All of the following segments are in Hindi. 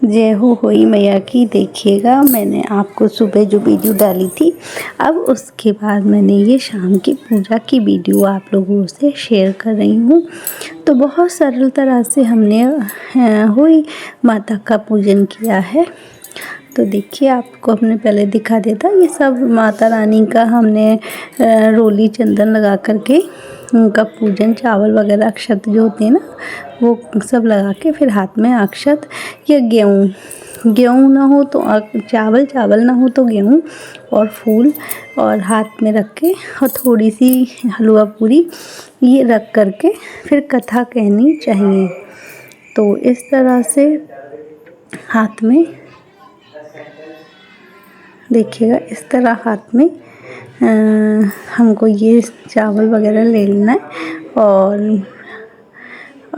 जय हो होई मैया की। देखिएगा, मैंने आपको सुबह जो वीडियो डाली थी, अब उसके बाद मैंने ये शाम की पूजा की वीडियो आप लोगों से शेयर कर रही हूँ। तो बहुत सरल तरह से हमने होई माता का पूजन किया है। तो देखिए, आपको हमने पहले दिखा देता, ये सब माता रानी का हमने रोली चंदन लगा करके उनका पूजन, चावल वगैरह अक्षत जो होते हैं ना, वो सब लगा के फिर हाथ में अक्षत या गेहूँ ना हो तो चावल, चावल ना हो तो गेहूँ और फूल और हाथ में रख के और थोड़ी सी हलवा पूरी ये रख करके फिर कथा कहनी चाहिए। तो इस तरह से हाथ में देखिएगा, इस तरह हाथ में हमको ये चावल वगैरह ले लेना है और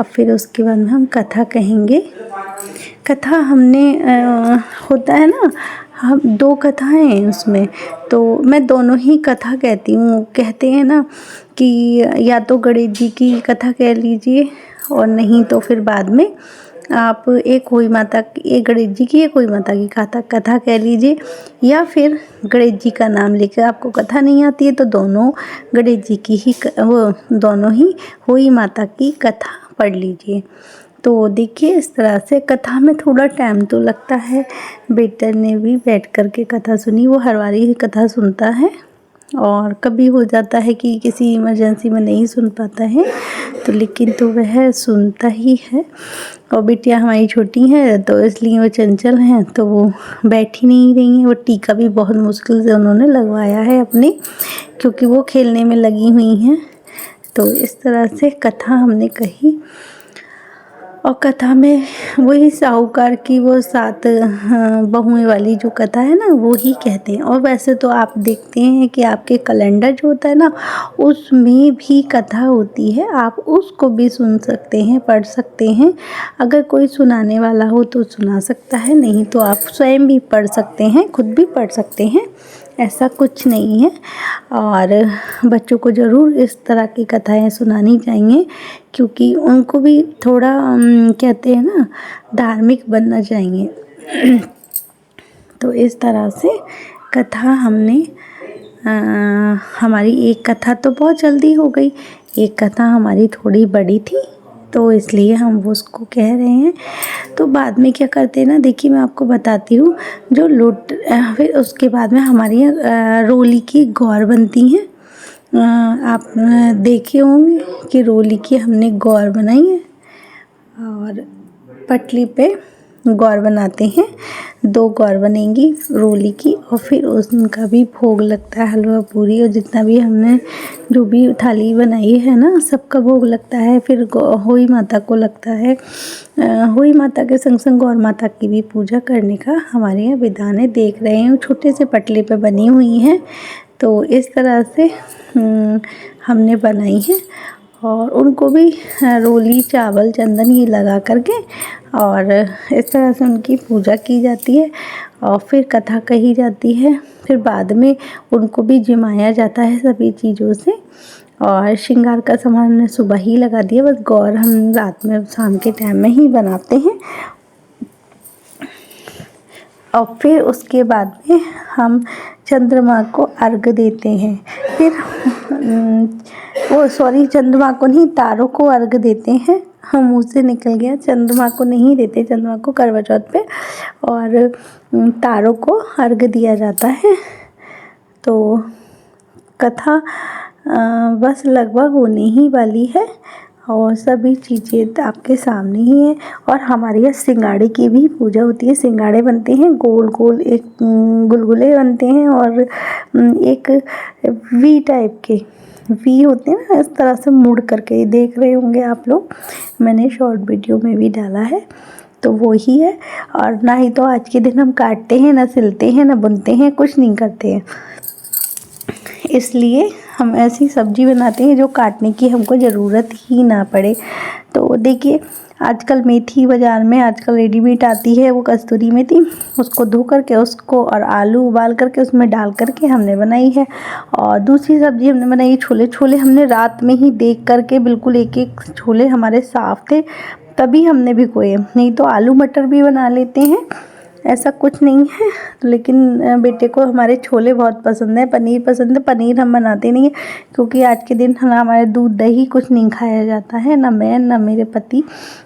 फिर उसके बाद में हम कथा कहेंगे। कथा हमने होता है ना, हम 2 कथाएं हैं उसमें, तो मैं दोनों ही कथा कहती हूँ। कहते हैं ना कि या तो गणेश जी की कथा कह लीजिए और नहीं तो फिर बाद में आप एक होई माता की, एक गणेश जी की, एक होई माता की कथा कह लीजिए, या फिर गणेश जी का नाम लेकर आपको कथा नहीं आती है तो दोनों गणेश जी की ही वो दोनों ही होई माता की कथा पढ़ लीजिए। तो देखिए, इस तरह से कथा में थोड़ा टाइम तो लगता है। बेटा ने भी बैठ कर के कथा सुनी, वो हर बारी कथा सुनता है और कभी हो जाता है कि किसी इमरजेंसी में नहीं सुन पाता है तो लेकिन तो वह सुनता ही है। और बिटिया हमारी छोटी है तो इसलिए वो चंचल हैं, तो वो बैठ ही नहीं रही हैं। वो टीका भी बहुत मुश्किल से उन्होंने लगवाया है अपने, क्योंकि वो खेलने में लगी हुई हैं। तो इस तरह से कथा हमने कही और कथा में वही साहूकार की वो 7 बहुएं वाली जो कथा है ना, वो ही कहते हैं। और वैसे तो आप देखते हैं कि आपके कैलेंडर जो होता है ना, उसमें भी कथा होती है, आप उसको भी सुन सकते हैं, पढ़ सकते हैं। अगर कोई सुनाने वाला हो तो सुना सकता है, नहीं तो आप स्वयं भी पढ़ सकते हैं, खुद भी पढ़ सकते हैं, ऐसा कुछ नहीं है। और बच्चों को ज़रूर इस तरह की कथाएं सुनानी चाहिए, क्योंकि उनको भी थोड़ा कहते हैं ना, धार्मिक बनना चाहिए। तो इस तरह से कथा हमने हमारी एक कथा तो बहुत जल्दी हो गई, एक कथा हमारी थोड़ी बड़ी थी तो इसलिए हम वो उसको कह रहे हैं। तो बाद में क्या करते हैं ना, देखिए मैं आपको बताती हूँ। जो लोट फिर उसके बाद में हमारी रोली की गौर बनती हैं। आप देखे होंगे कि रोली की हमने गौर बनाई है और पटली पे गौर बनाते हैं। 2 गौर बनेंगी रोली की और फिर उनका भी भोग लगता है, हलवा पूरी और जितना भी हमने जो भी थाली बनाई है ना, सबका भोग लगता है। फिर होई माता को लगता है। होई माता के संग संग गौर माता की भी पूजा करने का हमारे यहाँ विधान है। देख रहे हैं छोटे से पटले पे बनी हुई हैं, तो इस तरह से हमने बनाई है और उनको भी रोली, चावल, चंदन ये लगा करके और इस तरह से उनकी पूजा की जाती है और फिर कथा कही जाती है। फिर बाद में उनको भी जिमाया जाता है सभी चीज़ों से और श्रृंगार का सामान हमने सुबह ही लगा दिया। बस गौर हम रात में, शाम के टाइम में ही बनाते हैं और फिर उसके बाद में हम चंद्रमा को अर्घ देते हैं। फिर चंद्रमा को नहीं, तारों को अर्घ देते हैं। हम मुँह से निकल गया, चंद्रमा को नहीं देते, चंद्रमा को करवा चौथ पे और तारों को अर्घ दिया जाता है। तो कथा बस लगभग होने ही वाली है और सभी चीज़ें आपके सामने ही हैं। और हमारे यहाँ सिंगाड़े की भी पूजा होती है। सिंगाड़े बनते हैं गोल गोल, एक गुलगुले बनते हैं और एक वी टाइप के वी होते हैं ना, इस तरह से मुड़ करके देख रहे होंगे आप लोग, मैंने शॉर्ट वीडियो में भी डाला है। तो वो ही है। और ना ही तो आज के दिन हम काटते हैं, ना सिलते हैं, ना बुनते हैं, कुछ नहीं करते हैं। इसलिए हम ऐसी सब्ज़ी बनाते हैं जो काटने की हमको ज़रूरत ही ना पड़े। तो देखिए, आजकल मेथी बाज़ार में आजकल रेडीमेड आती है, वो कस्तूरी मेथी, उसको धो करके उसको और आलू उबाल करके उसमें डाल करके हमने बनाई है। और दूसरी सब्ज़ी हमने बनाई छोले। छोले हमने रात में ही देख करके, बिल्कुल एक एक छोले हमारे साफ़ थे, तभी हमने भिगोए, नहीं तो आलू मटर भी बना लेते हैं, ऐसा कुछ नहीं है। लेकिन बेटे को हमारे छोले बहुत पसंद है, पनीर पसंद है। पनीर हम बनाते नहीं हैं क्योंकि आज के दिन ना हमारे दूध दही कुछ नहीं खाया जाता है, ना मैं ना मेरे पति,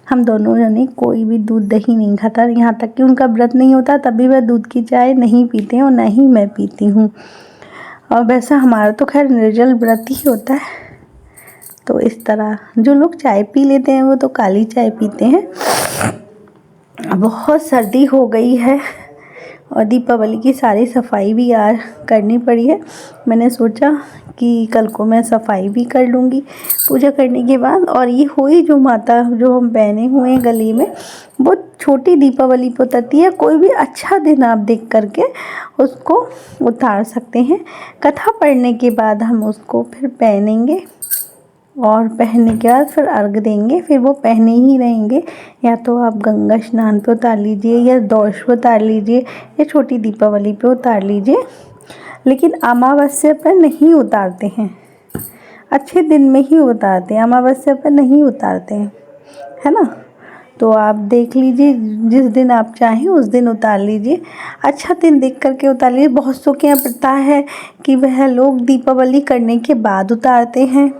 हम दोनों जने कोई भी दूध दही नहीं खाता। यहाँ तक कि उनका व्रत नहीं होता तभी वह दूध की चाय नहीं पीते हैं और ना ही मैं पीती हूँ। और वैसा हमारा तो खैर निर्जल व्रत ही होता है। तो इस तरह जो लोग चाय पी लेते हैं वो तो काली चाय पीते हैं। बहुत सर्दी हो गई है और दीपावली की सारी सफाई भी यार करनी पड़ी है। मैंने सोचा कि कल को मैं सफाई भी कर लूँगी पूजा करने के बाद। और ये हुई जो माता जो हम पहने हुए हैं गले में, बहुत छोटी दीपावली पे उतरती है। कोई भी अच्छा दिन आप देख करके उसको उतार सकते हैं। कथा पढ़ने के बाद हम उसको फिर पहनेंगे और पहनने के बाद फिर अर्घ देंगे, फिर वो पहने ही रहेंगे। या तो आप गंगा स्नान पे उतार लीजिए या दोष पे उतार लीजिए या छोटी दीपावली पे उतार लीजिए, लेकिन अमावस्या पर नहीं उतारते हैं। अच्छे दिन में ही उतारते हैं, अमावस्या पर नहीं उतारते हैं, है ना। तो आप देख लीजिए, जिस दिन आप चाहें उस दिन उतार लीजिए, अच्छा दिन देख करके उतार लीजिए। बहुत सौ के यहाँ प्रथा है कि वह लोग दीपावली करने के बाद उतारते हैं,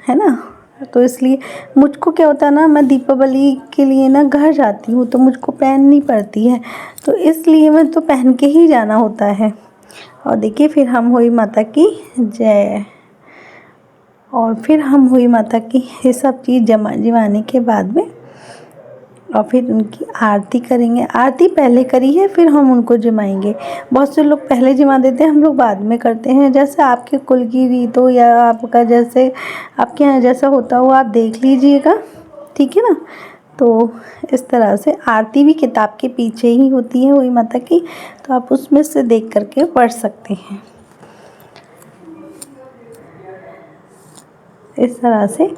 है ना। तो इसलिए मुझको क्या होता है ना, मैं दीपावली के लिए ना घर जाती हूँ तो मुझको पहननी पड़ती है, तो इसलिए मैं तो पहन के ही जाना होता है। और देखिए फिर हम हुई माता की जय, और फिर हम हुई माता की ये सब चीज़ जिमाने के बाद में और फिर उनकी आरती करेंगे। आरती पहले करी है फिर हम उनको जिमाएंगे। बहुत से लोग पहले जिमा देते हैं, हम लोग बाद में करते हैं। जैसे आपके कुल की रीत हो या आपका जैसे आपके यहाँ जैसा होता हो आप देख लीजिएगा, ठीक है ना। तो इस तरह से आरती भी किताब के पीछे ही होती है वही माता की, तो आप उसमें से देख करके पढ़ सकते हैं। इस तरह से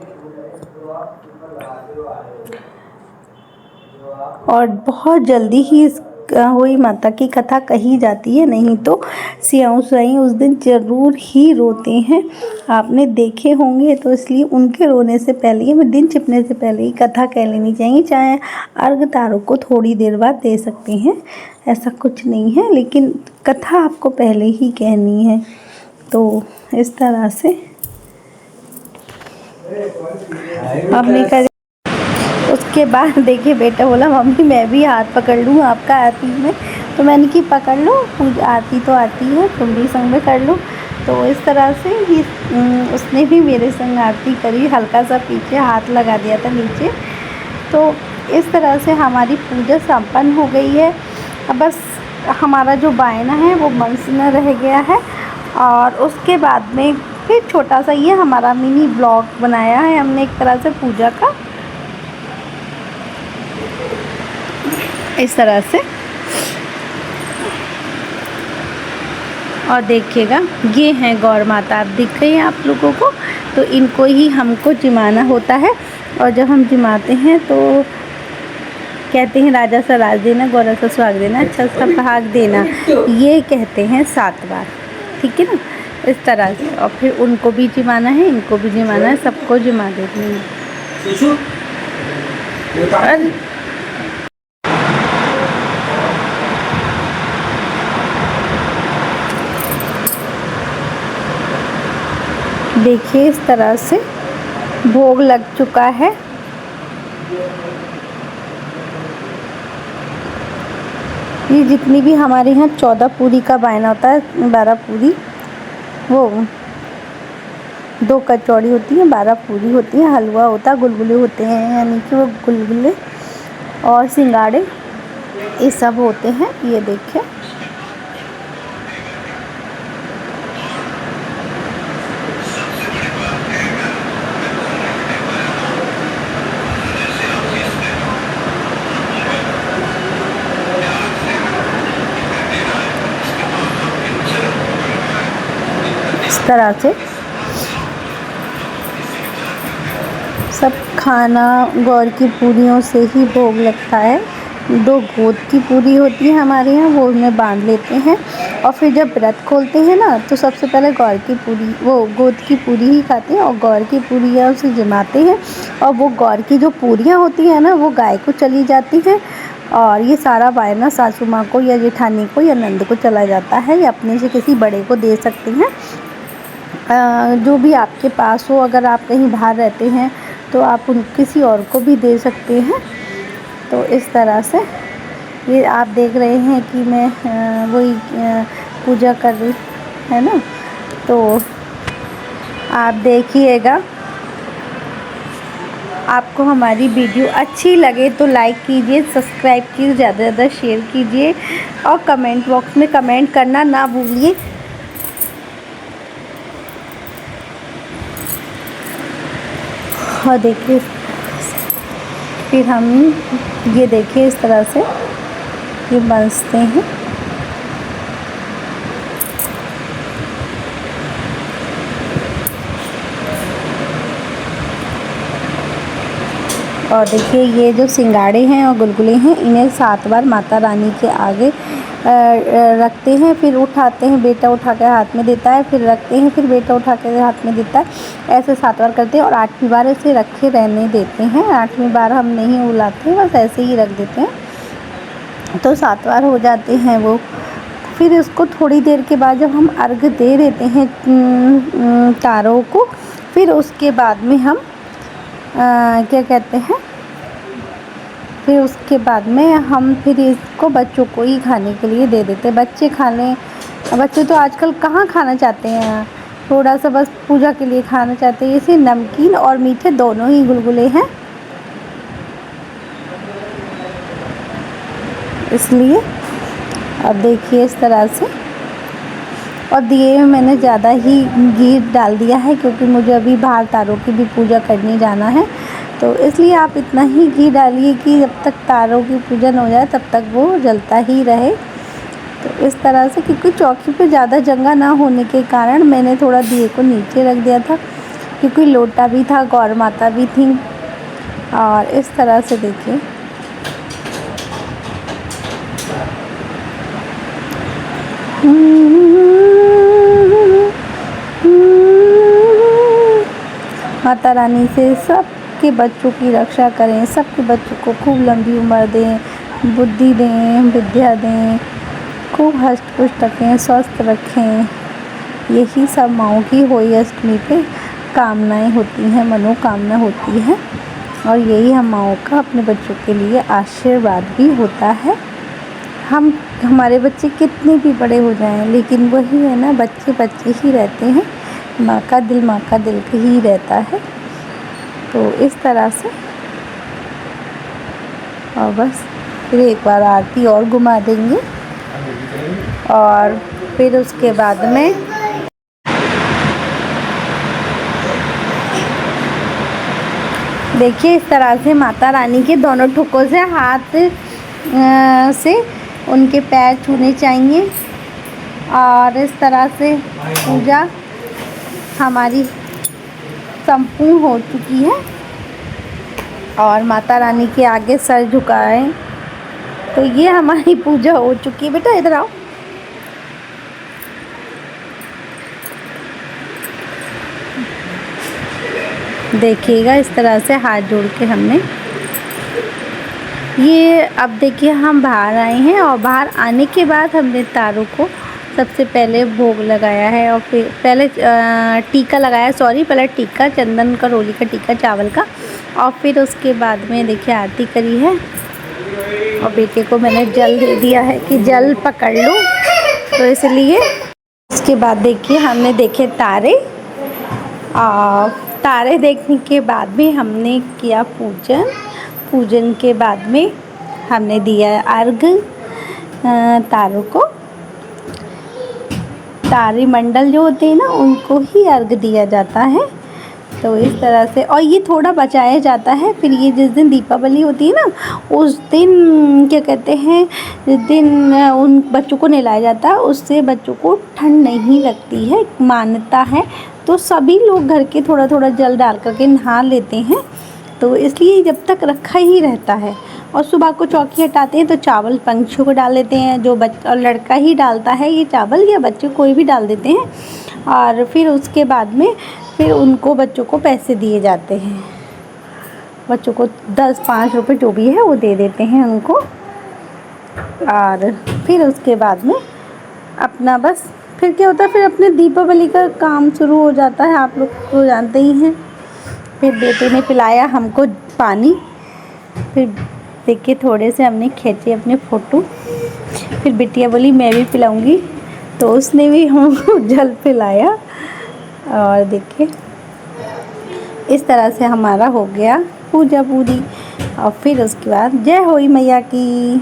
और बहुत जल्दी ही इस हुई माता की कथा कही जाती है, नहीं तो सियाऊ साई उस दिन ज़रूर ही रोते हैं, आपने देखे होंगे। तो इसलिए उनके रोने से पहले ही हमें दिन छिपने से पहले ही कथा कह लेनी चाहिए। चाहे अर्घ तारों को थोड़ी देर बाद दे सकते हैं, ऐसा कुछ नहीं है, लेकिन कथा आपको पहले ही कहनी है। तो इस तरह से हमने कर उसके बाद देखिए बेटा बोला मम्मी मैं भी हाथ पकड़ लूँ आपका आरती में, तो मैंने कि पकड़ लो, पूजा आरती तो आती है, तुम भी संग में कर लो। तो इस तरह से ही उसने भी मेरे संग आरती करी, हल्का सा पीछे हाथ लगा दिया था नीचे। तो इस तरह से हमारी पूजा संपन्न हो गई है। अब बस हमारा जो बायना है वो मंच में रह गया है। और उसके बाद में फिर छोटा सा ये हमारा मिनी ब्लॉग बनाया है हमने एक तरह से पूजा का, इस तरह से। और देखिएगा ये हैं गौर माता, आप दिख रही हैं आप लोगों को, तो इनको ही हमको जिमाना होता है। और जब हम जिमाते हैं तो कहते हैं राजा सा राज देना, गौरा सा सुहाग देना, अच्छा सा भाग देना, ये कहते हैं 7 बार, ठीक है ना। इस तरह से और फिर उनको भी जिमाना है, इनको भी जिमाना है, सबको जिमा देते हैं। देखिए इस तरह से भोग लग चुका है। ये जितनी भी हमारे यहाँ 14 पूरी का बायना होता है, 12 पूरी, वो 2 कचौड़ी होती है, 12 पूरी होती है, हलवा होता है, गुलगुले होते हैं, यानी कि वो गुलगुले और सिंगाड़े ये सब होते हैं। ये देखिए इस तरह से सब खाना गौर की पूरियों से ही भोग लगता है। 2 गोद की पूरी होती है हमारे यहाँ, वो उनमें बांध लेते हैं। और फिर जब व्रत खोलते हैं ना, तो सबसे पहले गौर की पूरी, वो गोद की पूरी ही खाते हैं और गौर की पूरी है उसे जमाते हैं। और वो गौर की जो पूरियाँ होती हैं ना, वो गाय को चली जाती हैं और ये सारा वायना सासू माँ को या जेठानी को या नंद को चला जाता है, या अपने से किसी बड़े को दे सकती हैं। जो भी आपके पास हो, अगर आप कहीं बाहर रहते हैं तो आप उन किसी और को भी दे सकते हैं। तो इस तरह से ये आप देख रहे हैं कि मैं वही पूजा कर रही है ना, तो आप देखिएगा। आपको हमारी वीडियो अच्छी लगे तो लाइक कीजिए, सब्सक्राइब कीजिए, ज़्यादा से ज़्यादा शेयर कीजिए और कमेंट बॉक्स में कमेंट करना ना भूलिए। और देखिए फिर हम ये देखिए इस तरह से ये बंसते हैं। और देखिए ये जो सिंगाड़े हैं और गुलगुले हैं, इन्हें 7 बार माता रानी के आगे रखते हैं, फिर उठाते हैं, बेटा उठा के हाथ में देता है, फिर रखते हैं, फिर बेटा उठा के हाथ में देता है। ऐसे 7 बार करते हैं और 8वीं बार इसे रखे रहने देते हैं। 8वीं बार हम नहीं उलाते, बस ऐसे ही रख देते हैं। तो 7 बार हो जाते हैं वो। फिर इसको थोड़ी देर के बाद जब हम अर्घ दे देते हैं तारों को, फिर उसके बाद में हम क्या कहते हैं, फिर उसके बाद में हम फिर इसको बच्चों को ही खाने के लिए दे देते हैं। बच्चे खा लें, बच्चे तो आजकल कहाँ खाना चाहते हैं, थोड़ा सा बस पूजा के लिए खाना चाहते हैं। इसे नमकीन और मीठे दोनों ही गुलगुले हैं, इसलिए अब देखिए इस तरह से। और दिए में मैंने ज़्यादा ही घी डाल दिया है, क्योंकि मुझे अभी बाहर तारों की भी पूजा करने जाना है, तो इसलिए आप इतना ही घी डालिए कि जब तक तारों की पूजन हो जाए तब तक वो जलता ही रहे। तो इस तरह से, क्योंकि चौकी पे ज़्यादा जगह ना होने के कारण मैंने थोड़ा दिए को नीचे रख दिया था, क्योंकि लोटा भी था, गौर माता भी थी। और इस तरह से देखिए माता रानी से सबके बच्चों की रक्षा करें, सबके बच्चों को खूब लंबी उम्र दें, बुद्धि दें, विद्या दें, खूब हष्ट पुष्ट रखें, स्वस्थ रखें। यही सब माँओं की होली अष्टमी पे कामनाएं होती हैं, मनोकामना होती है। और यही हम माँओं का अपने बच्चों के लिए आशीर्वाद भी होता है। हमारे बच्चे कितने भी बड़े हो जाएं, लेकिन वही है ना, बच्चे बच्चे ही रहते हैं। माँ का दिल ही रहता है। तो इस तरह से, और बस फिर एक बार आरती और घुमा देंगे और फिर उसके बाद में देखिए इस तरह से माता रानी के दोनों ठुकों से हाथ से उनके पैर छूने चाहिए। और इस तरह से पूजा हमारी संपूर्ण हो चुकी है। और माता रानी के आगे सर झुकाएं, तो ये हमारी पूजा हो चुकी है। बेटा इधर आओ। देखिएगा इस तरह से हाथ जोड़ के हमने ये, अब देखिए हम बाहर आए हैं और बाहर आने के बाद हमने तारों को सबसे पहले भोग लगाया है और फिर पहले टीका लगाया, पहले टीका, चंदन का, रोली का टीका चावल का, और फिर उसके बाद में देखिए आरती करी है। और बेटे को मैंने जल दे दिया है कि जल पकड़ लो, तो इसलिए। उसके बाद देखिए हमने देखे तारे, और तारे देखने के बाद में हमने किया पूजन के बाद में हमने दिया अर्घ तारों को। तारे मंडल जो होते हैं ना, उनको ही अर्घ दिया जाता है। तो इस तरह से, और ये थोड़ा बचाया जाता है। फिर ये जिस दिन दीपावली होती है ना, उस दिन क्या कहते हैं, जिस दिन उन बच्चों को नहलाया जाता है, उससे बच्चों को ठंड नहीं लगती है, मान्यता है। तो सभी लोग घर के थोड़ा थोड़ा जल डाल करके नहा लेते हैं, तो इसलिए जब तक रखा ही रहता है। और सुबह को चौकी हटाते हैं तो चावल पंछियों को डाल देते हैं, जो और लड़का ही डालता है ये चावल, या बच्चे कोई भी डाल देते हैं। और फिर उसके बाद में फिर उनको बच्चों को पैसे दिए जाते हैं, बच्चों को 10-5 रुपये जो भी है वो दे देते हैं उनको। और फिर उसके बाद में अपना बस फिर क्या होता है, फिर अपने दीपावली का काम शुरू हो जाता है, आप लोग तो जानते ही हैं। फिर बेटे ने पिलाया हमको पानी, फिर देखिए थोड़े से हमने खींचे अपने फ़ोटो। फिर बिटिया बोली मैं भी पिलाऊंगी, तो उसने भी हमको जल पिलाया। और देखिए इस तरह से हमारा हो गया पूजा पूरी। और फिर उसके बाद जय होई मैया की।